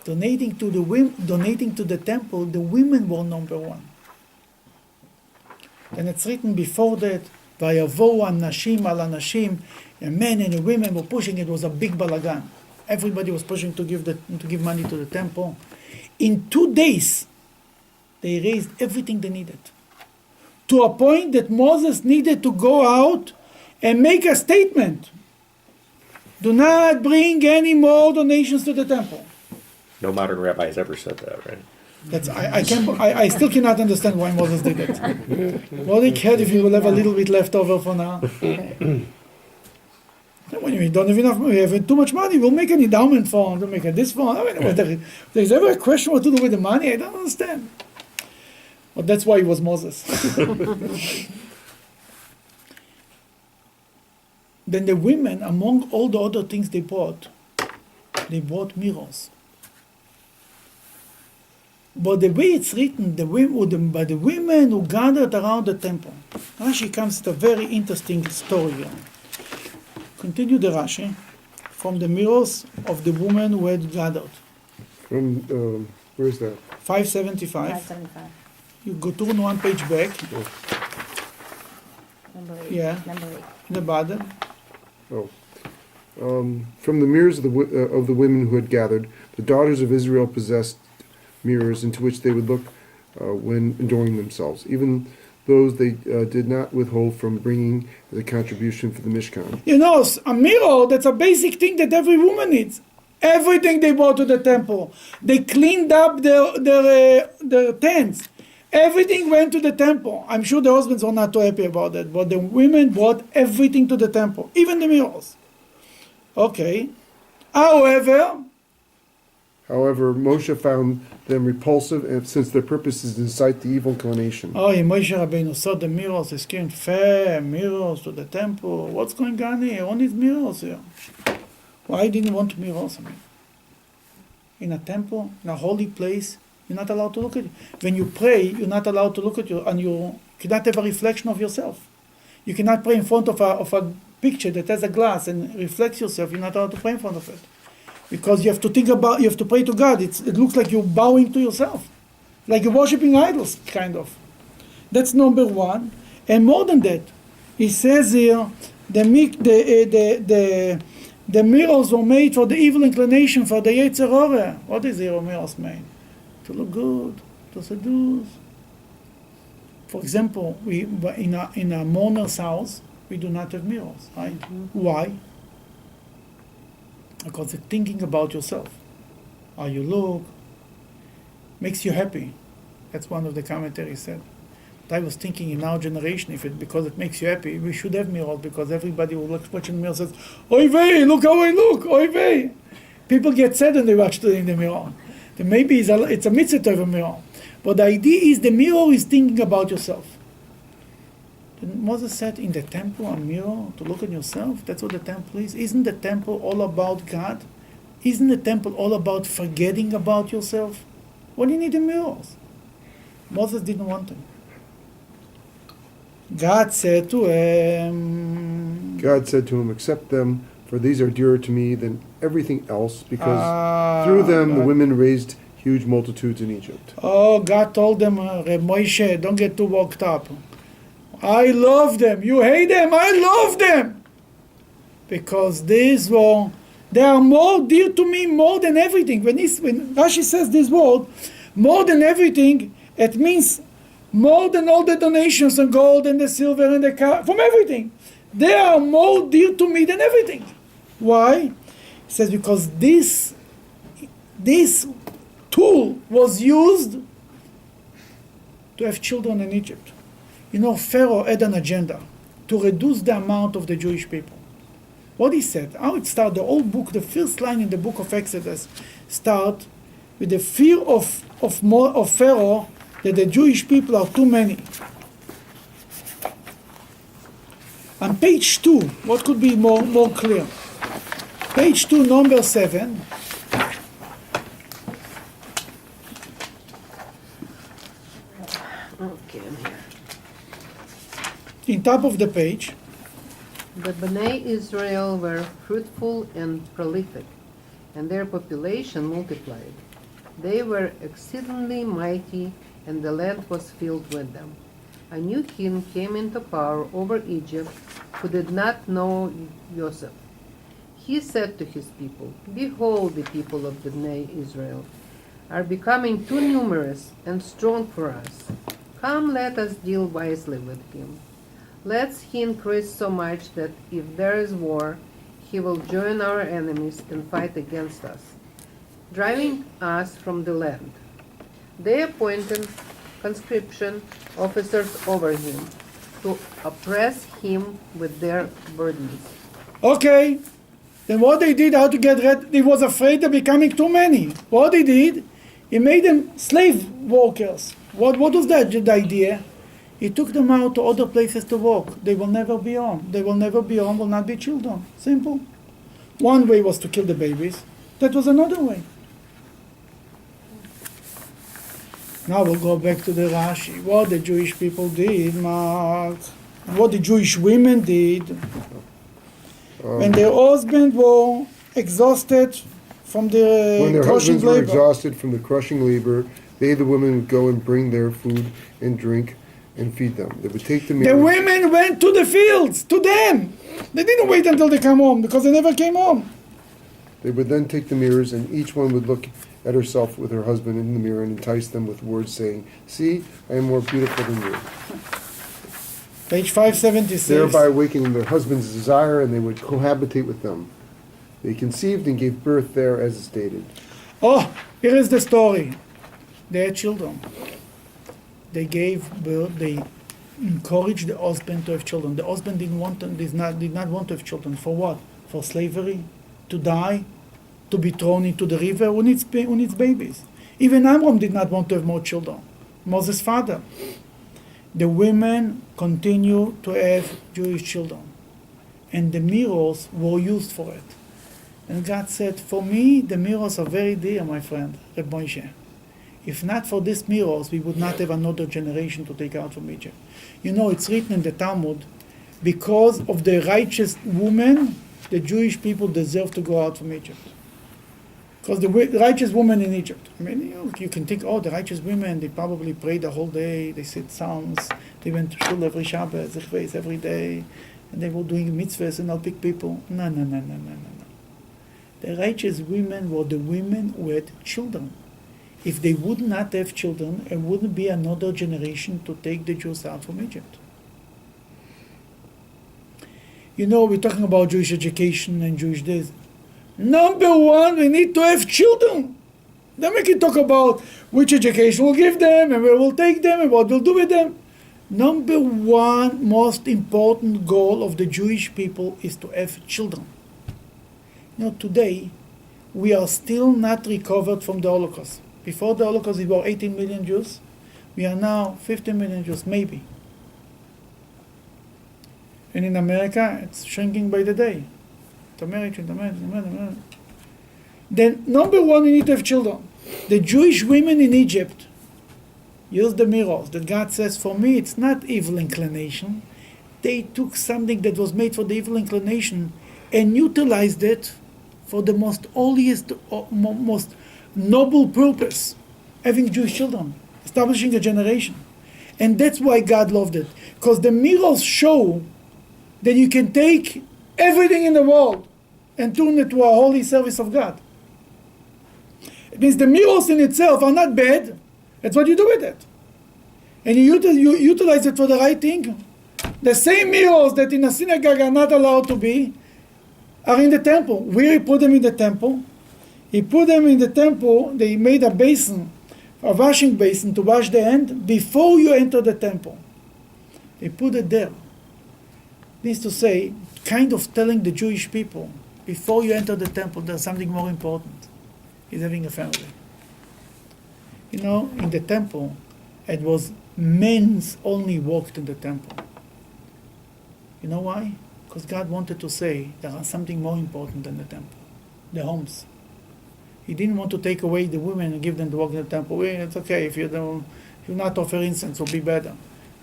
Donating to the temple, the women were number 1. And it's written before that, Vayavohu anashim al anashim, a men and the women were pushing. It was a big balagan. Everybody was pushing to give money to the temple. In 2 days, they raised everything they needed. To a point that Moses needed to go out and make a statement. Do not bring any more donations to the temple. No modern rabbi has ever said that, right? That's I still cannot understand why Moses did it. What he cared if he will have a little bit left over for now. When we don't have enough, we have too much money. We'll make an endowment fund. We'll make a this fund. I mean, whether there's ever a question what to do with the money, I don't understand. But that's why he was Moses. Then the women, among all the other things they brought mirrors. But the way it's written, by the women who gathered around the temple. Rashi comes to a very interesting story here. Continue the Rashi from the mirrors of the women who had gathered. From, where's that? 575. 575. You go turn one page back, Number 8. Yeah. Number 8. in the bottom. Oh. From the mirrors of the women who had gathered, the daughters of Israel possessed mirrors into which they would look when adorning themselves. Even those they did not withhold from bringing as a contribution for the Mishkan. You know, a mirror, that's a basic thing that every woman needs. Everything they brought to the temple. They cleaned up their tents. Everything went to the temple. I'm sure the husbands were not too happy about that, but the women brought everything to the temple, even the mirrors. Okay. However, Moshe found them repulsive, and since their purpose is to incite the evil inclination. Moshe Rabbeinu saw the mirrors. He came fair mirrors to the temple. What's going on here? All these mirrors here. Why didn't you want mirrors? In a temple, in a holy place, you're not allowed to look at it. When you pray, you're not allowed to look at you, and you cannot have a reflection of yourself. You cannot pray in front of a picture that has a glass and reflects yourself. You're not allowed to pray in front of it. Because you have to pray to God. It looks like you're bowing to yourself. Like you're worshipping idols, kind of. That's number one. And more than that, he says here, the mirrors were made for the evil inclination, for the Yetzer Hara. What is the mirrors made? To look good, to seduce. For example, in a mourner's house, we do not have mirrors, right? Mm-hmm. Why? Because it's thinking about yourself. How you look makes you happy. That's one of the commentaries said. But I was thinking in our generation, because it makes you happy, we should have mirrors, because everybody will watch in the mirror and says, "Oy vey, look how I look, oy vey." People get sad when they watch it in the mirror. Then maybe it's a mitzvah to have a mirror. But the idea is the mirror is thinking about yourself. And Moses said, in the temple, a mirror to look at yourself. That's what the temple is. Isn't the temple all about God? Isn't the temple all about forgetting about yourself? What do you need the mirrors? Moses didn't want them. God said to him, "Accept them, for these are dearer to me than everything else, because through them the women raised huge multitudes in Egypt." Oh, God told them, Moshe, don't get too worked up. I love them. You hate them. I love them. Because they are more dear to me more than everything. When Rashi says this word, more than everything, it means more than all the donations and gold and the silver and the car, from everything. They are more dear to me than everything. Why? He says because this tool was used to have children in Egypt. You know, Pharaoh had an agenda to reduce the amount of the Jewish people. What he said, how it started, the whole book, the first line in the book of Exodus, start with the fear of Pharaoh that the Jewish people are too many. On page 2, what could be more clear? Page 2, number 7. Okay, I'm here. In top of the page, The Bnei Israel were fruitful and prolific, and their population multiplied. They were exceedingly mighty, and the land was filled with them. A new king came into power over Egypt, who did not know Joseph. He said to his people, "Behold, the people of the Bnei Israel are becoming too numerous and strong for us. Come, let us deal wisely with him. Lest he increase so much that if there is war, he will join our enemies and fight against us, driving us from the land. They appointed conscription officers over him to oppress him with their burdens. Okay, then what they did, how to get rid, he was afraid of becoming too many. What he did, he made them slave workers. What was that the idea? He took them out to other places to work. They will never be home. They will never be home, will not be children. Simple. One way was to kill the babies. That was another way. Now we'll go back to the Rashi. What the Jewish people did, Mark. What the Jewish women did. When their husbands were exhausted from the When their crushing husbands were labor. exhausted from the crushing labor, they, the women, would go and bring their food and drink and feed them. They would take the The mirrors. women went to the fields, to them. They didn't wait until they come home, because they never came home. They would then take the mirrors, and each one would look at herself with her husband in the mirror and entice them with words saying, "See, I am more beautiful than you." Page 576. Thereby awakening their husband's desire, and they would cohabitate with them. They conceived and gave birth there, as stated. Oh, here is the story. They had children. They gave birth, they encouraged the husband to have children. The husband did not want to have children. For what? For slavery? To die? To be thrown into the river? Who needs babies? Even Amram did not want to have more children. Moses' father. The women continue to have Jewish children. And the mirrors were used for it. And God said, for me, the mirrors are very dear, my friend, Reb Moshe. If not for these mirrors, we would not have another generation to take out from Egypt. You know, it's written in the Talmud, because of the righteous woman, the Jewish people deserve to go out from Egypt. Because the righteous woman in Egypt, I mean, you can think, oh, the righteous women, they probably prayed the whole day, they said psalms, they went to shul every Shabbat, zichveis every day, and they were doing mitzvahs and all big people. No. The righteous women were the women who had children. If they would not have children, it wouldn't be another generation to take the Jews out from Egypt. You know, we're talking about Jewish education and Jewish days. Number one, we need to have children. Then we can talk about which education we'll give them and where we'll take them and what we'll do with them. Number one most important goal of the Jewish people is to have children. You know, today, we are still not recovered from the Holocaust. Before the Holocaust, we were 18 million Jews. We are now 15 million Jews, maybe. And in America, it's shrinking by the day. Then, number one, we need to have children. The Jewish women in Egypt use the mirrors that God says, for me, it's not evil inclination. They took something that was made for the evil inclination and utilized it for the most holiest, most noble purpose, having Jewish children, establishing a generation. And that's why God loved it. Because the mirrors show that you can take everything in the world and turn it to a holy service of God. It means the mirrors in itself are not bad. That's what you do with it. And you utilize it for the right thing. The same mirrors that in a synagogue are not allowed to be are in the temple. Where he put them in the temple? He put them in the temple. They made a basin, a washing basin to wash the hand before you enter the temple. They put it there. Means to say, kind of telling the Jewish people, before you enter the temple, there's something more important. Is having a family. You know, in the temple, it was men's only walked in the temple. You know why? Because God wanted to say there is something more important than the temple, the homes. He didn't want to take away the women and give them to walk in the temple. Well, it's okay if you don't, if you not offer incense, will be better.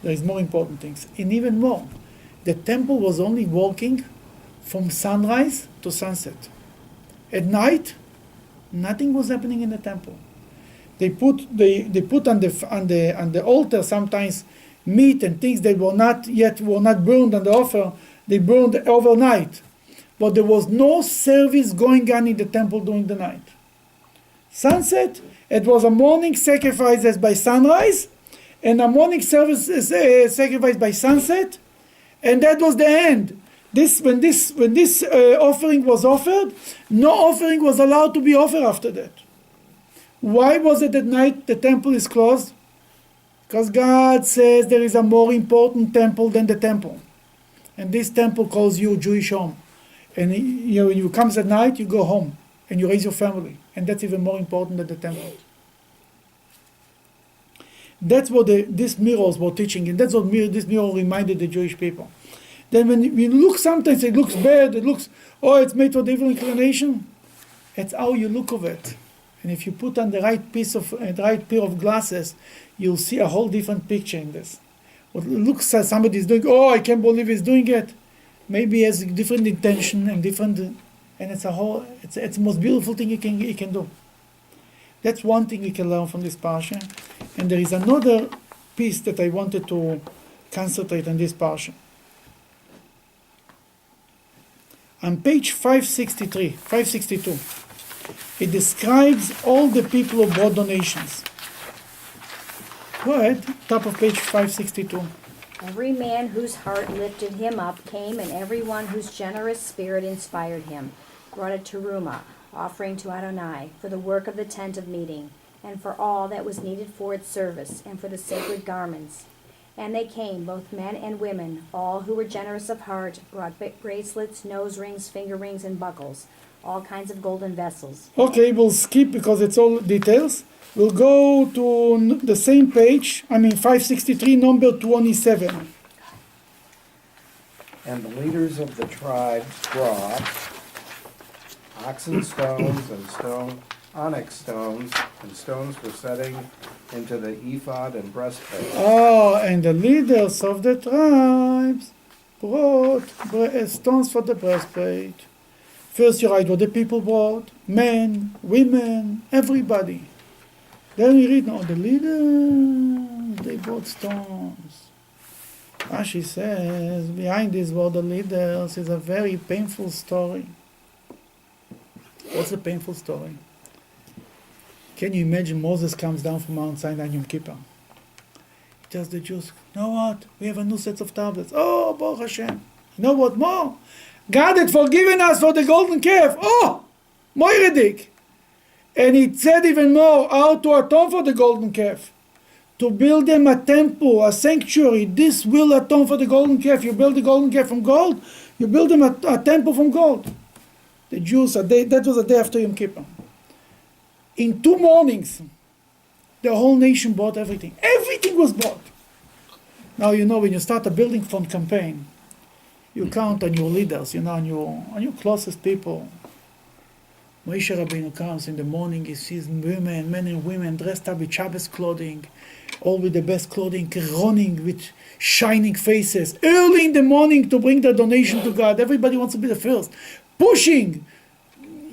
There is more important things, and even more. The temple was only walking from sunrise to sunset. At night, nothing was happening in the temple. They put on the altar sometimes meat and things that were not burned on the altar. They burned overnight, but there was no service going on in the temple during the night. Sunset, it was a morning sacrifices by sunrise, and a morning service sacrifice by sunset, and that was the end. When this offering was offered, no offering was allowed to be offered after that. Why was it at night the temple is closed? Because God says there is a more important temple than the temple. And this temple calls you Jewish home. And when you come at night, you go home and you raise your family. And that's even more important than the temple. That's what these mirrors were teaching. And that's what this mirror reminded the Jewish people. Then when you look, sometimes it looks bad, it's made for the evil inclination. It's how you look of it. And if you put on the right pair of glasses, you'll see a whole different picture in this. What looks like somebody's doing, I can't believe he's doing it. Maybe he has a different intention and it's the most beautiful thing he can do. That's one thing we can learn from this parsha. And there is another piece that I wanted to concentrate on this parsha. On page 562, it describes all the people who brought donations. Go ahead, top of page 562. Every man whose heart lifted him up came, and everyone whose generous spirit inspired him brought a terumah, offering to Adonai, for the work of the tent of meeting, and for all that was needed for its service, and for the sacred garments. And they came, both men and women, all who were generous of heart, brought bracelets, nose rings, finger rings, and buckles, all kinds of golden vessels. Okay, we'll skip because it's all details. We'll go to the same page, 563, number 27. And the leaders of the tribes brought oxen stones and onyx stones and stones for setting into the ephod and breastplate. And the leaders of the tribes brought stones for the breastplate. First you write what the people brought, men, women, everybody. Then we read, the leaders, they brought stones. Rashi says, behind this word, the leaders, is a very painful story. What's a painful story? Can you imagine Moses comes down from Mount Sinai on Yom Kippur? He tells the Jews, you know what? We have a new set of tablets. Oh, Baruch Hashem. You know what more? God had forgiven us for the golden calf. Oh, Moiredik. And he said even more, how to atone for the golden calf. To build them a temple, a sanctuary. This will atone for the golden calf. You build the golden calf from gold, you build them a temple from gold. The Jews, that was a day after Yom Kippur. In 2 mornings, the whole nation bought everything. Everything was bought. Now, when you start a building fund campaign, you count on your leaders, on your closest people. Moshe Rabbeinu comes in the morning, he sees men and women dressed up with Shabbos clothing, all with the best clothing, running with shining faces, early in the morning to bring the donation to God. Everybody wants to be the first. Pushing.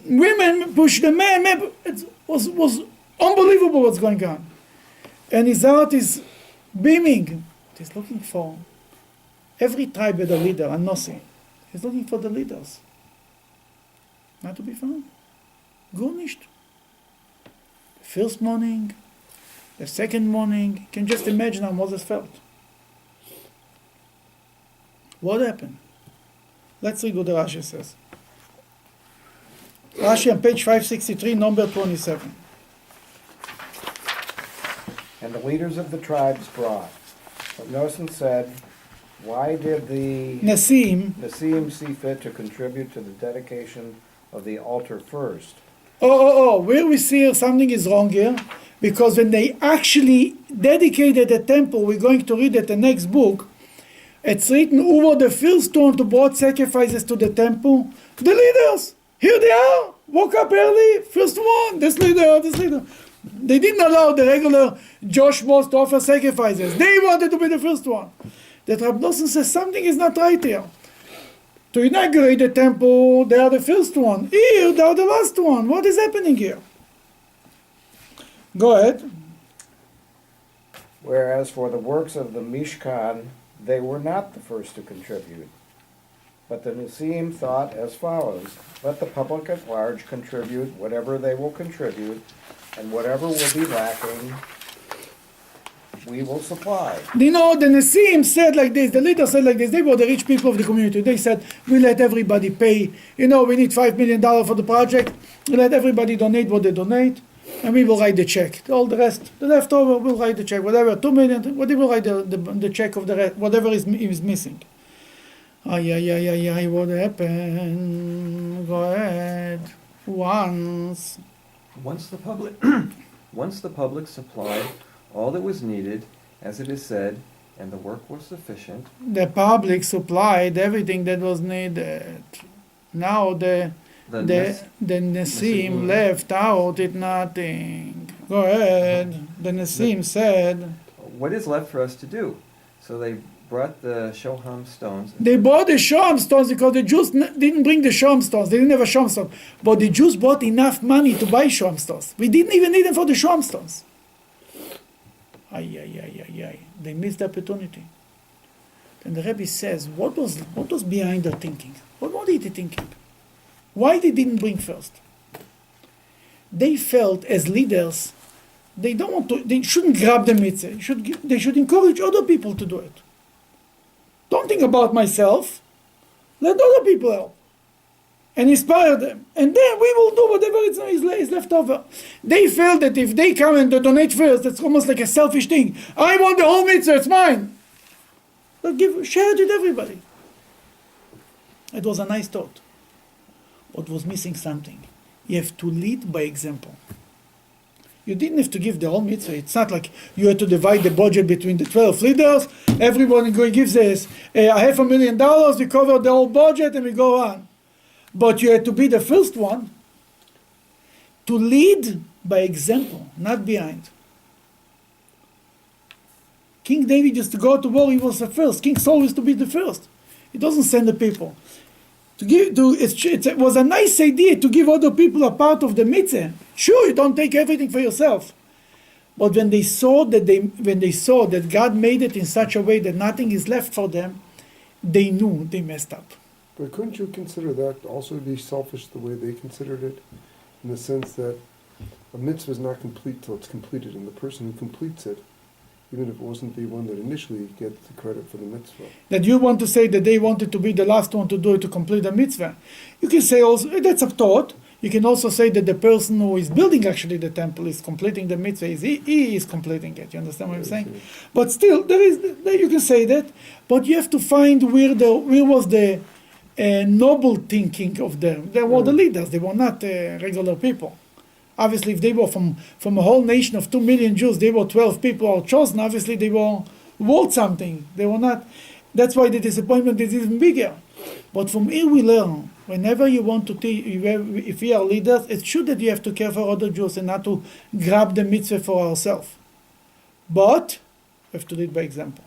Women push the men. It was unbelievable what's going on. And his heart is beaming. He's looking for every tribe with a leader, a Nossi. He's looking for the leaders. Not to be found. Gar nicht. The first morning, the second morning, you can just imagine how Moses felt. What happened? Let's read what the Rashi says. Rashi on page 563, number 27. And the leaders of the tribes brought. But Nosson said, why did the Nessim see fit to contribute to the dedication of the altar first? Where we see here something is wrong here, because when they actually dedicated the temple, we're going to read at the next book, it's written, who were the first one to brought sacrifices to the temple? The leaders! Here they are! Woke up early, first one, this leader. They didn't allow the regular Josh Moss to offer sacrifices. They wanted to be the first one. The Rabbi Nosson says something is not right here. To inaugurate the temple, they are the first one. Here, they are the last one. What is happening here? Go ahead. Whereas for the works of the Mishkan, they were not the first to contribute. But the Nessim thought as follows, let the public at large contribute whatever they will contribute, and whatever will be lacking, we will supply. You know, the Nassim said like this, the leader said like this, they were the rich people of the community. They said, we let everybody pay. You know, we need $5 million for the project. We let everybody donate what they donate, and we will write the check. All the rest, the leftover, we'll write the check. Whatever, 2 million, whatever, we'll write the check of the rest, whatever is missing. Ay, what happened? Go ahead. Once the public, once the public supplied all that was needed, as it is said, and the work was sufficient. The public supplied everything that was needed. Now the Nassim left out it nothing. Go ahead. The Nassim said. What is left for us to do? So they brought the Shoham stones. They brought the Shoham stones because the Jews didn't bring the Shoham stones. They didn't have a Shoham stone. But the Jews bought enough money to buy Shoham stones. We didn't even need them for the Shoham stones. Ay. They missed the opportunity. Then the Rebbe says, what was behind their thinking? What were they thinking? Why they didn't bring first? They felt as leaders, they shouldn't grab the mitzvah. They should encourage other people to do it. Don't think about myself. Let other people help. And inspire them. And then we will do whatever is left over. They felt that if they come and donate first, it's almost like a selfish thing. I want the whole mitzvah, it's mine. But share it with everybody. It was a nice thought. But was missing something. You have to lead by example. You didn't have to give the whole mitzvah. It's not like you had to divide the budget between the 12 leaders. Everyone gives us $500,000. We cover the whole budget and we go on. But you had to be the first one to lead by example, not behind. King David used to go to war. He was the first. King Saul used to be the first. He doesn't send the people. It was a nice idea to give other people a part of the mitzvah. Sure, you don't take everything for yourself. But when they saw that God made it in such a way that nothing is left for them, they knew they messed up. But couldn't you consider that also to be selfish the way they considered it? In the sense that a mitzvah is not complete till it's completed, and the person who completes it, even if it wasn't the one that initially gets the credit for the mitzvah. That you want to say that they wanted to be the last one to do it, to complete the mitzvah. You can say also, that's a thought. You can also say that the person who is building actually the temple is completing the mitzvah. He is completing it. You understand what I'm saying? But still, you can say that. But you have to find where was the noble thinking of them. They were the leaders. They were not regular people. Obviously, if they were from a whole nation of 2 million Jews, they were 12 people who were chosen. Obviously, they were worth something. They were not. That's why the disappointment is even bigger. But from here we learn, whenever you want to teach, if we are leaders, it's true that you have to care for other Jews and not to grab the mitzvah for ourselves. But we have to lead by example.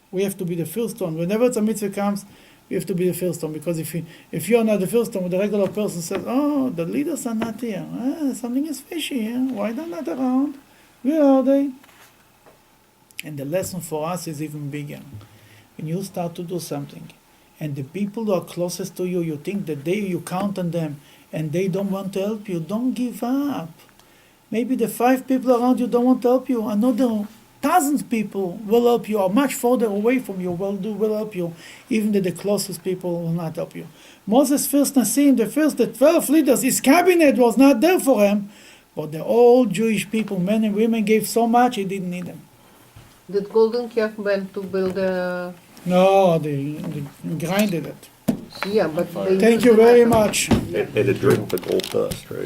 We have to be the first one. Whenever a mitzvah comes, we have to be the first one, because if you are not the first one, the regular person says, oh, the leaders are not here. Something is fishy here. Why they're not around? Where are they? And the lesson for us is even bigger. When you start to do something, and the people who are closest to you, you think that you count on them, and they don't want to help you, don't give up. Maybe the 5 people around you don't want to help you. Another 1,000 people will help you, or much further away from you will help you, even that the closest people will not help you. Moses' first Nassim, the 12 leaders, his cabinet was not there for him, but the old Jewish people, men and women, gave so much he didn't need them. Did Golden Calf went to build a... No, they grinded it. Yeah, but they Thank you very much. It had dripped the gold dust, right?